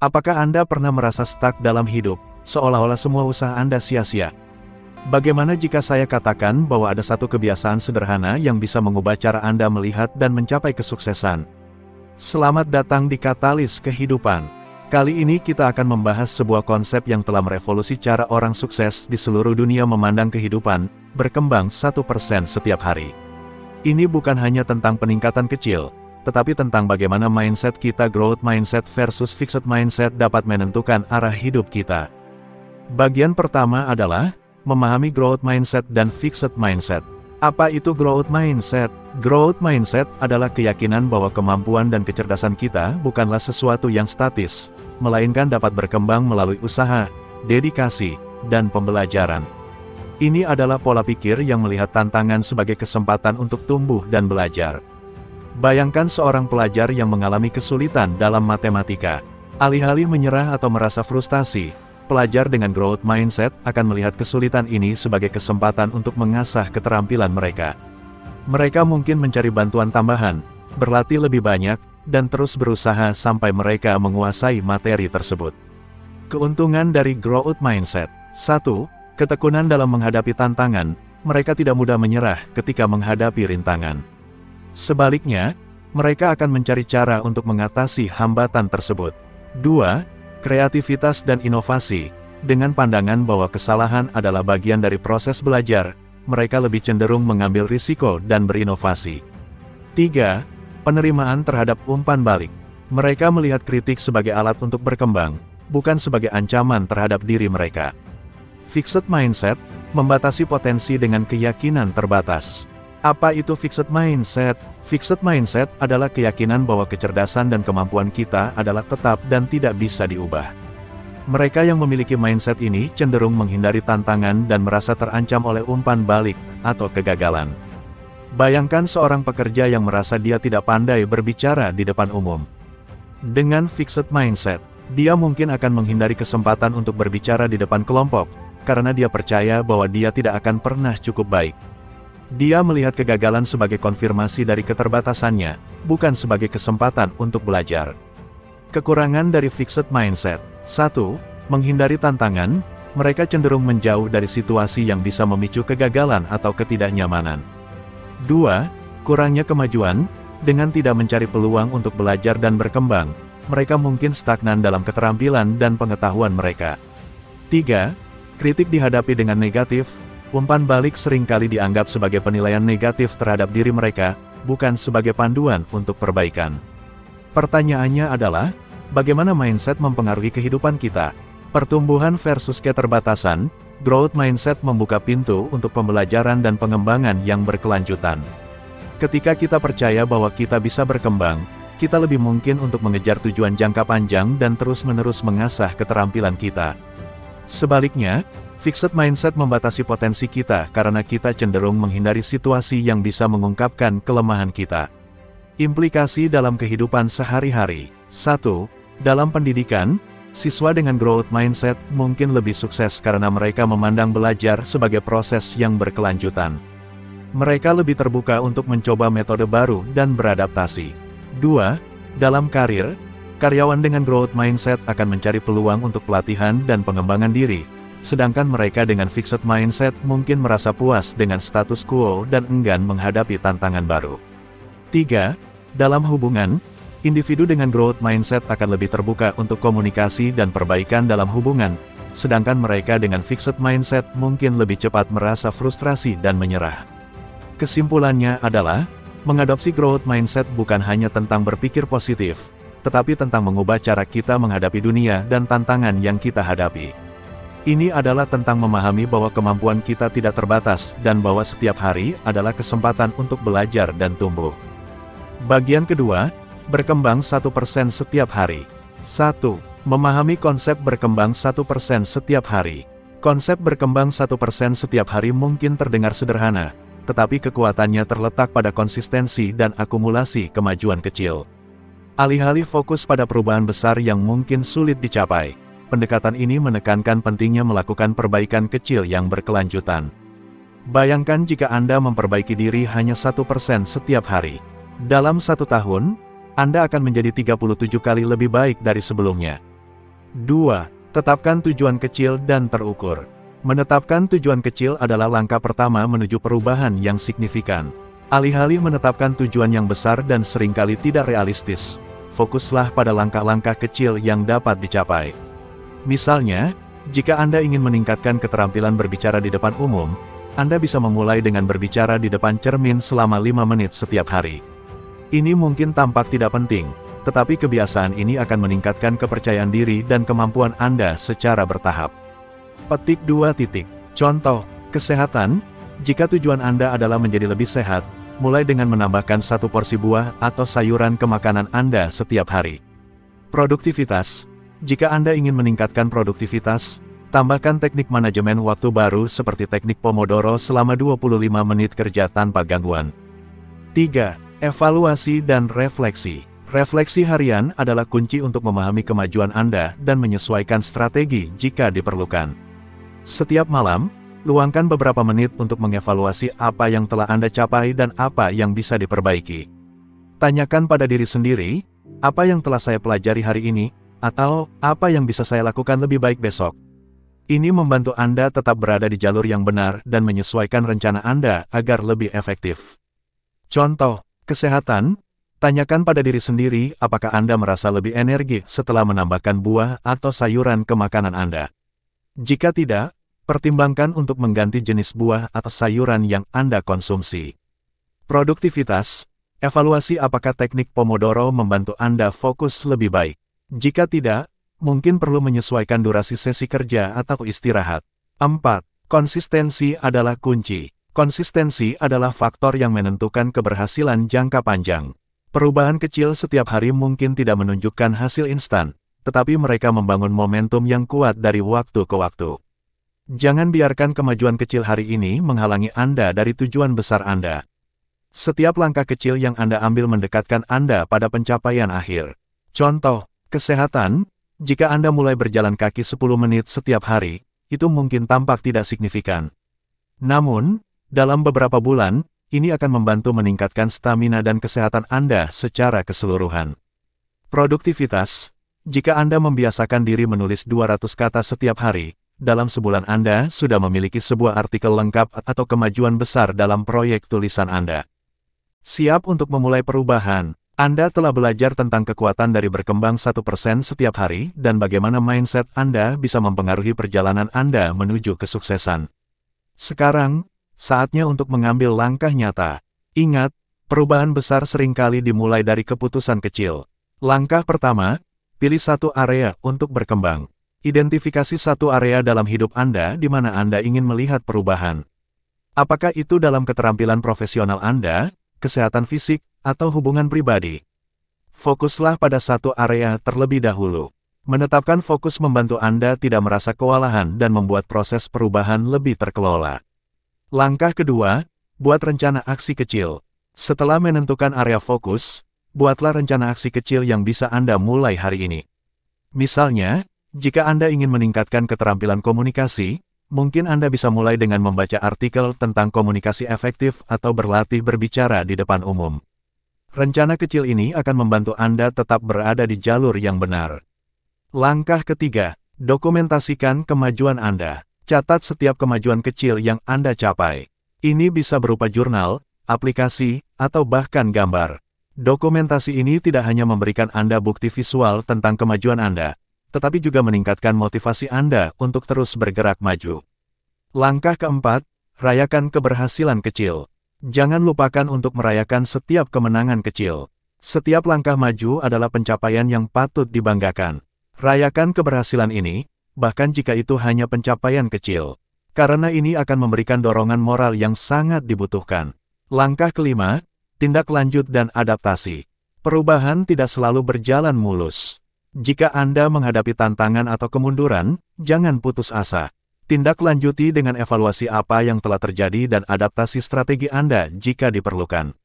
Apakah Anda pernah merasa stuck dalam hidup, seolah-olah semua usaha Anda sia-sia? Bagaimana jika saya katakan bahwa ada satu kebiasaan sederhana yang bisa mengubah cara Anda melihat dan mencapai kesuksesan? Selamat datang di Katalis Kehidupan. Kali ini kita akan membahas sebuah konsep yang telah merevolusi cara orang sukses di seluruh dunia memandang kehidupan, berkembang 1% setiap hari. Ini bukan hanya tentang peningkatan kecil, tetapi tentang bagaimana mindset kita, growth mindset versus fixed mindset, dapat menentukan arah hidup kita. Bagian pertama adalah memahami growth mindset dan fixed mindset. Apa itu growth mindset? Growth mindset adalah keyakinan bahwa kemampuan dan kecerdasan kita bukanlah sesuatu yang statis, melainkan dapat berkembang melalui usaha, dedikasi, dan pembelajaran. Ini adalah pola pikir yang melihat tantangan sebagai kesempatan untuk tumbuh dan belajar. Bayangkan seorang pelajar yang mengalami kesulitan dalam matematika. Alih-alih menyerah atau merasa frustasi, pelajar dengan growth mindset akan melihat kesulitan ini sebagai kesempatan untuk mengasah keterampilan mereka. Mereka mungkin mencari bantuan tambahan, berlatih lebih banyak, dan terus berusaha sampai mereka menguasai materi tersebut. Keuntungan dari growth mindset. 1. Ketekunan dalam menghadapi tantangan. Mereka tidak mudah menyerah ketika menghadapi rintangan. Sebaliknya, mereka akan mencari cara untuk mengatasi hambatan tersebut. 2. Kreativitas dan inovasi. Dengan pandangan bahwa kesalahan adalah bagian dari proses belajar, mereka lebih cenderung mengambil risiko dan berinovasi. 3. Penerimaan terhadap umpan balik. Mereka melihat kritik sebagai alat untuk berkembang, bukan sebagai ancaman terhadap diri mereka. Fixed mindset membatasi potensi dengan keyakinan terbatas. Apa itu fixed mindset? Fixed mindset adalah keyakinan bahwa kecerdasan dan kemampuan kita adalah tetap dan tidak bisa diubah. Mereka yang memiliki mindset ini cenderung menghindari tantangan dan merasa terancam oleh umpan balik atau kegagalan. Bayangkan seorang pekerja yang merasa dia tidak pandai berbicara di depan umum. Dengan fixed mindset, dia mungkin akan menghindari kesempatan untuk berbicara di depan kelompok, karena dia percaya bahwa dia tidak akan pernah cukup baik. Dia melihat kegagalan sebagai konfirmasi dari keterbatasannya, bukan sebagai kesempatan untuk belajar. Kekurangan dari fixed mindset. 1. Menghindari tantangan. Mereka cenderung menjauh dari situasi yang bisa memicu kegagalan atau ketidaknyamanan. 2. Kurangnya kemajuan. Dengan tidak mencari peluang untuk belajar dan berkembang, mereka mungkin stagnan dalam keterampilan dan pengetahuan mereka. 3. Kritik dihadapi dengan negatif. Umpan balik seringkali dianggap sebagai penilaian negatif terhadap diri mereka, bukan sebagai panduan untuk perbaikan. Pertanyaannya adalah, bagaimana mindset mempengaruhi kehidupan kita? Pertumbuhan versus keterbatasan. Growth mindset membuka pintu untuk pembelajaran dan pengembangan yang berkelanjutan. Ketika kita percaya bahwa kita bisa berkembang, kita lebih mungkin untuk mengejar tujuan jangka panjang dan terus-menerus mengasah keterampilan kita. Sebaliknya, fixed mindset membatasi potensi kita karena kita cenderung menghindari situasi yang bisa mengungkapkan kelemahan kita. Implikasi dalam kehidupan sehari-hari. 1. Dalam pendidikan, siswa dengan growth mindset mungkin lebih sukses karena mereka memandang belajar sebagai proses yang berkelanjutan. Mereka lebih terbuka untuk mencoba metode baru dan beradaptasi. 2. Dalam karir, karyawan dengan growth mindset akan mencari peluang untuk pelatihan dan pengembangan diri, sedangkan mereka dengan fixed mindset mungkin merasa puas dengan status quo dan enggan menghadapi tantangan baru. 3. Dalam hubungan, individu dengan growth mindset akan lebih terbuka untuk komunikasi dan perbaikan dalam hubungan, sedangkan mereka dengan fixed mindset mungkin lebih cepat merasa frustrasi dan menyerah. Kesimpulannya adalah, mengadopsi growth mindset bukan hanya tentang berpikir positif, tetapi tentang mengubah cara kita menghadapi dunia dan tantangan yang kita hadapi. Ini adalah tentang memahami bahwa kemampuan kita tidak terbatas dan bahwa setiap hari adalah kesempatan untuk belajar dan tumbuh. Bagian kedua, berkembang 1% setiap hari. 1. Memahami konsep berkembang 1% setiap hari. Konsep berkembang 1% setiap hari mungkin terdengar sederhana, tetapi kekuatannya terletak pada konsistensi dan akumulasi kemajuan kecil. Alih-alih fokus pada perubahan besar yang mungkin sulit dicapai, pendekatan ini menekankan pentingnya melakukan perbaikan kecil yang berkelanjutan. Bayangkan jika Anda memperbaiki diri hanya 1% setiap hari. Dalam 1 tahun, Anda akan menjadi 37 kali lebih baik dari sebelumnya. 2. Tetapkan tujuan kecil dan terukur. Menetapkan tujuan kecil adalah langkah pertama menuju perubahan yang signifikan. Alih-alih menetapkan tujuan yang besar dan seringkali tidak realistis, fokuslah pada langkah-langkah kecil yang dapat dicapai. Misalnya, jika Anda ingin meningkatkan keterampilan berbicara di depan umum, Anda bisa memulai dengan berbicara di depan cermin selama 5 menit setiap hari. Ini mungkin tampak tidak penting, tetapi kebiasaan ini akan meningkatkan kepercayaan diri dan kemampuan Anda secara bertahap. Petik 2. Contoh, kesehatan. Jika tujuan Anda adalah menjadi lebih sehat, mulai dengan menambahkan 1 porsi buah atau sayuran ke makanan Anda setiap hari. Produktivitas. Jika Anda ingin meningkatkan produktivitas, tambahkan teknik manajemen waktu baru seperti teknik Pomodoro selama 25 menit kerja tanpa gangguan. 3. Evaluasi dan refleksi. Refleksi harian adalah kunci untuk memahami kemajuan Anda dan menyesuaikan strategi jika diperlukan. Setiap malam, luangkan beberapa menit untuk mengevaluasi apa yang telah Anda capai dan apa yang bisa diperbaiki. Tanyakan pada diri sendiri, apa yang telah saya pelajari hari ini, atau apa yang bisa saya lakukan lebih baik besok. Ini membantu Anda tetap berada di jalur yang benar dan menyesuaikan rencana Anda agar lebih efektif. Contoh, kesehatan. Tanyakan pada diri sendiri apakah Anda merasa lebih energi setelah menambahkan buah atau sayuran ke makanan Anda. Jika tidak, pertimbangkan untuk mengganti jenis buah atau sayuran yang Anda konsumsi. Produktivitas. Evaluasi apakah teknik Pomodoro membantu Anda fokus lebih baik. Jika tidak, mungkin perlu menyesuaikan durasi sesi kerja atau istirahat. 4. Konsistensi adalah kunci. Konsistensi adalah faktor yang menentukan keberhasilan jangka panjang. Perubahan kecil setiap hari mungkin tidak menunjukkan hasil instan, tetapi mereka membangun momentum yang kuat dari waktu ke waktu. Jangan biarkan kemajuan kecil hari ini menghalangi Anda dari tujuan besar Anda. Setiap langkah kecil yang Anda ambil mendekatkan Anda pada pencapaian akhir. Contoh, kesehatan. Jika Anda mulai berjalan kaki 10 menit setiap hari, itu mungkin tampak tidak signifikan. Namun, dalam beberapa bulan, ini akan membantu meningkatkan stamina dan kesehatan Anda secara keseluruhan. Produktivitas. Jika Anda membiasakan diri menulis 200 kata setiap hari, dalam sebulan Anda sudah memiliki sebuah artikel lengkap atau kemajuan besar dalam proyek tulisan Anda. Siap untuk memulai perubahan. Anda telah belajar tentang kekuatan dari berkembang 1% setiap hari dan bagaimana mindset Anda bisa mempengaruhi perjalanan Anda menuju kesuksesan. Sekarang, saatnya untuk mengambil langkah nyata. Ingat, perubahan besar seringkali dimulai dari keputusan kecil. Langkah pertama, pilih satu area untuk berkembang. Identifikasi satu area dalam hidup Anda di mana Anda ingin melihat perubahan. Apakah itu dalam keterampilan profesional Anda, kesehatan fisik, atau hubungan pribadi? Fokuslah pada satu area terlebih dahulu. Menetapkan fokus membantu Anda tidak merasa kewalahan dan membuat proses perubahan lebih terkelola. Langkah kedua, buat rencana aksi kecil. Setelah menentukan area fokus, buatlah rencana aksi kecil yang bisa Anda mulai hari ini. Misalnya, jika Anda ingin meningkatkan keterampilan komunikasi, mungkin Anda bisa mulai dengan membaca artikel tentang komunikasi efektif atau berlatih berbicara di depan umum. Rencana kecil ini akan membantu Anda tetap berada di jalur yang benar. Langkah ketiga, dokumentasikan kemajuan Anda. Catat setiap kemajuan kecil yang Anda capai. Ini bisa berupa jurnal, aplikasi, atau bahkan gambar. Dokumentasi ini tidak hanya memberikan Anda bukti visual tentang kemajuan Anda, tetapi juga meningkatkan motivasi Anda untuk terus bergerak maju. Langkah keempat, rayakan keberhasilan kecil. Jangan lupakan untuk merayakan setiap kemenangan kecil. Setiap langkah maju adalah pencapaian yang patut dibanggakan. Rayakan keberhasilan ini, bahkan jika itu hanya pencapaian kecil. Karena ini akan memberikan dorongan moral yang sangat dibutuhkan. Langkah kelima, tindak lanjut dan adaptasi. Perubahan tidak selalu berjalan mulus. Jika Anda menghadapi tantangan atau kemunduran, jangan putus asa. Tindak lanjuti dengan evaluasi apa yang telah terjadi dan adaptasi strategi Anda jika diperlukan.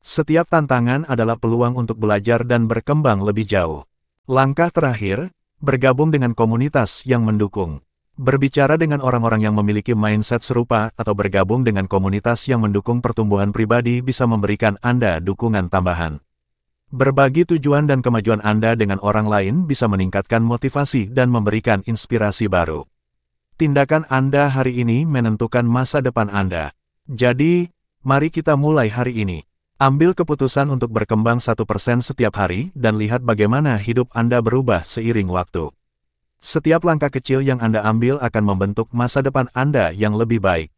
Setiap tantangan adalah peluang untuk belajar dan berkembang lebih jauh. Langkah terakhir, bergabung dengan komunitas yang mendukung. Berbicara dengan orang-orang yang memiliki mindset serupa atau bergabung dengan komunitas yang mendukung pertumbuhan pribadi bisa memberikan Anda dukungan tambahan. Berbagi tujuan dan kemajuan Anda dengan orang lain bisa meningkatkan motivasi dan memberikan inspirasi baru. Tindakan Anda hari ini menentukan masa depan Anda. Jadi, mari kita mulai hari ini. Ambil keputusan untuk berkembang 1% setiap hari dan lihat bagaimana hidup Anda berubah seiring waktu. Setiap langkah kecil yang Anda ambil akan membentuk masa depan Anda yang lebih baik.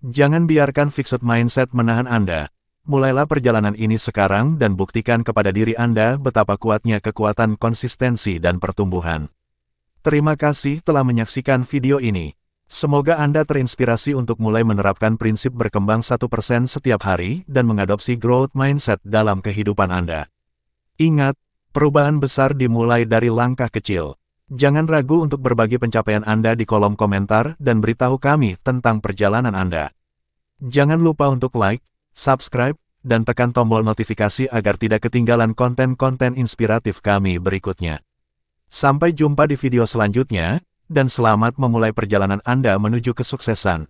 Jangan biarkan fixed mindset menahan Anda. Mulailah perjalanan ini sekarang dan buktikan kepada diri Anda betapa kuatnya kekuatan konsistensi dan pertumbuhan. Terima kasih telah menyaksikan video ini. Semoga Anda terinspirasi untuk mulai menerapkan prinsip berkembang 1% setiap hari dan mengadopsi growth mindset dalam kehidupan Anda. Ingat, perubahan besar dimulai dari langkah kecil. Jangan ragu untuk berbagi pencapaian Anda di kolom komentar dan beritahu kami tentang perjalanan Anda. Jangan lupa untuk like, subscribe, dan tekan tombol notifikasi agar tidak ketinggalan konten-konten inspiratif kami berikutnya. Sampai jumpa di video selanjutnya, dan selamat memulai perjalanan Anda menuju kesuksesan.